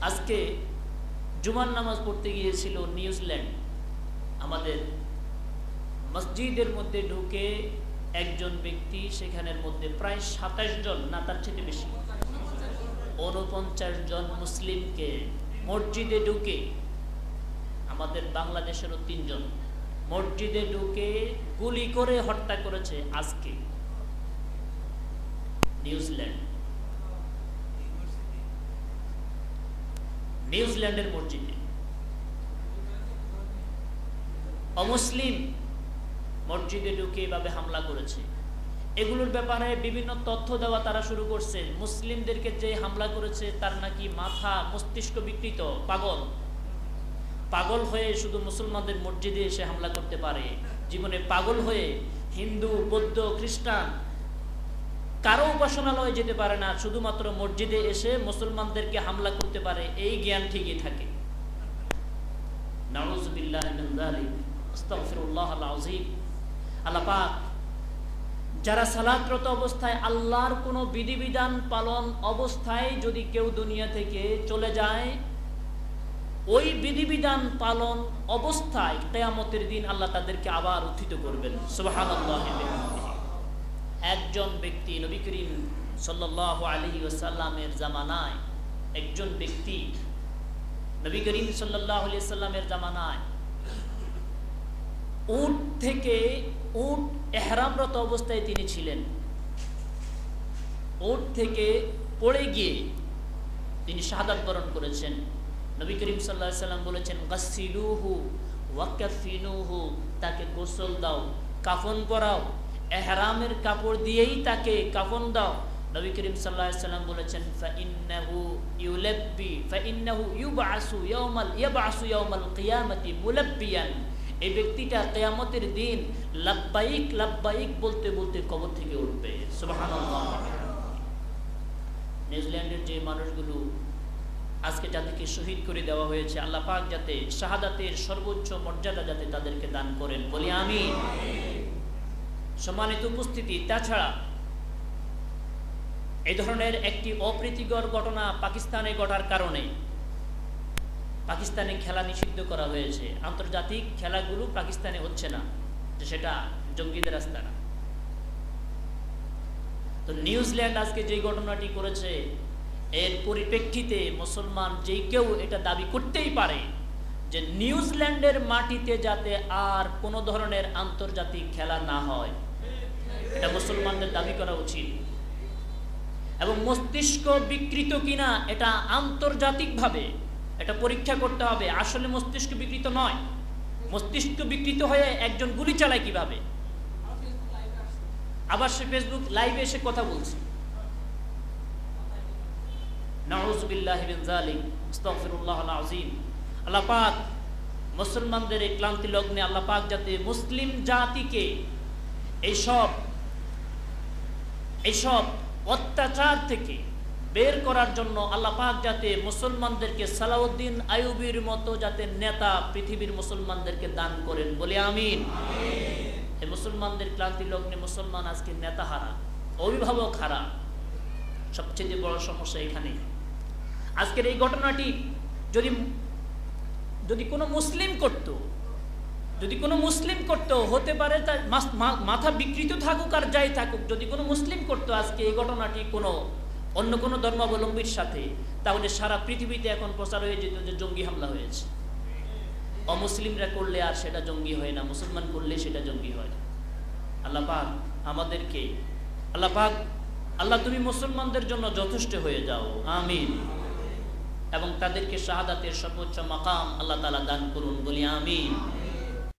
আজকে জুমার নামাজ পড়তে গিয়েছিল নিউজিল্যান্ড। আমাদের মসজিদের মধ্যে ঢুকে একজন ব্যক্তি, সেখানের মধ্যে প্রায় ২৭ জন, না তার চেয়ে বেশি, ৪৯ জন মুসলিমকে মসজিদে ঢুকে, আমাদের বাংলাদেশেরও ৩ জন মসজিদে ঢুকে গুলি করে হত্যা করেছে। আজকে নিউজিল্যান্ডের মসজিদে অমুসলিম মসজিদে ঢুকে এভাবে হামলা করেছে। এগুলোর ব্যাপারে বিভিন্ন তথ্য দেওয়া তারা শুরু করছে। মুসলিমদেরকে যে হামলা করেছে তার নাকি মাথা মস্তিষ্ক বিকৃত, পাগল হয়ে শুধু মুসলমানদের মসজিদে এসে হামলা করতে পারে। জীবনে পাগল হয়ে হিন্দু, বৌদ্ধ, খ্রিস্টান কারো উপাসনালয়ে যেতে পারে না, শুধুমাত্র মসজিদে এসে মুসলমানদেরকে হামলা করতে পারে, এই জ্ঞান ঠিকই থাকে। নাউযুবিল্লাহি মিন যালিক, আস্তাগফিরুল্লাহাল আযীম। আল্লাহ পাক যারা সালাতরত অবস্থায় আল্লাহর কোনো বিধিবিধান পালন অবস্থায় যদি কেউ দুনিয়া থেকে চলে যায়, ওই বিধিবিধান পালন অবস্থায় কিয়ামতের দিন আল্লাহ তাদেরকে আবার উত্থিত করবেন। সুবহানাল্লাহি ওয়া বিহামদিহি। একজন ব্যক্তি নবী করিম সাল্লাল্লাহু আলাইহি ওয়াসাল্লামের জামানায়, একজন ব্যক্তি নবী করিম সাল্লাল্লাহু আলাইহি ওয়াসাল্লামের জামানায় উট থেকে ইহরামরত অবস্থায় তিনি ছিলেন। উট থেকে পড়ে গিয়ে তিনি শাহাদাত বরণ করেছেন। নবী করিম সাল্লাল্লাহু আলাইহি ওয়াসাল্লাম বলেছেন, গাসসিলুহু ওয়া কাফিনুহু, তাকে গোসল দাও, কাফন পরাও, ইহরামের কাপড় দিয়েই তাকে কাফন দাও। নবী করিম সাল্লাল্লাহু আলাইহি ওয়াসাল্লাম বলেছেন, ফাইন্নাহু ইউলাব্বি ফাইন্নাহু ইউবআসু ইয়াউমাল কিয়ামাতি মুলাব্বিয়ান, এই ব্যক্তিটা কিয়ামতের দিন লাব্বাইক লাব্বাইক বলতে বলতে কবর থেকে উঠবে। সুবহানাল্লাহ। নিউজিল্যান্ডের যে মানুষগুলো আজকে যাদেরকে শহীদ করে দেওয়া হয়েছে, আল্লাহ পাক যাতে শাহাদাতের সর্বোচ্চ মর্যাদা যাতে তাদেরকে দান করেন, বলি আমিন। সম্মানিত উপস্থিতি, তাছাড়া এই ধরনের একটি অপ্রীতিকর ঘটনা পাকিস্তানে ঘটার কারণে পাকিস্তানে খেলা নিষিদ্ধ করা হয়েছে। আন্তর্জাতিক খেলাগুলো পাকিস্তানে হচ্ছে না, যে সেটা জঙ্গিদের আস্তানা। তো নিউজিল্যান্ড আজকে যে ঘটনাটি করেছে, এর পরিপ্রেক্ষিতে মুসলমান যে কেউ এটা দাবি করতেই পারে যে নিউজিল্যান্ডের মাটিতে যাতে আর কোনো ধরনের আন্তর্জাতিক খেলা না হয়, এটা মুসলমানদের দাবি করা উচিত। এবং মস্তিষ্ক বিকৃত কিনা এটা আন্তর্জাতিকভাবে এটা পরীক্ষা করতে হবে। আসলে মস্তিষ্ক বিকৃত নয়। মস্তিষ্ক বিকৃত হয়ে একজন গুলি চালায় কিভাবে? আবার সে ফেসবুক লাইভে এসে কথা বলছে। নাউযুবিল্লাহি মিন যালিক, আস্তাগফিরুল্লাহাল আযীম। আল্লাহ পাক মুসলমানদের এই ক্লান্তি লগ্নে আল্লাহ পাক যাতে মুসলিম জাতিকে এইসব অত্যাচার থেকে বের করার জন্য আল্লাহ পাক যাতে মুসলমানদেরকে সালাউদ্দিন আইয়ুবীর মতো যাতে নেতা পৃথিবীর মুসলমানদেরকে দান করেন, বলে আমিন। এই মুসলমানদের ক্লান্তি লগ্নে মুসলমান আজকে নেতা হারা, অভিভাবক হারা। সবচেয়ে বড় সমস্যা এখানে। আজকের এই ঘটনাটি যদি কোনো মুসলিম করতো হতে পারে, তার মাথা বিকৃত থাকুক আর যাই থাকুক, যদি কোনো মুসলিম করতো আজকে এই ঘটনাটি অন্য কোনো ধর্মাবলম্বীর সাথে, তাহলে সারা পৃথিবীতে এখন প্রচার হয়ে যেত যে জঙ্গি হামলা হয়েছে। অমুসলিমরা করলে আর সেটা জঙ্গি হয় না, মুসলমান করলে সেটা জঙ্গি হয়। আল্লাহ পাক আমাদেরকে, আল্লাহ তুমি মুসলমানদের জন্য যথেষ্ট হয়ে যাও, আমিন। এবং তাদেরকে শাহাদাতের সর্বোচ্চ মাকাম আল্লাহ তাআলা দান করুন, বলি আমিন।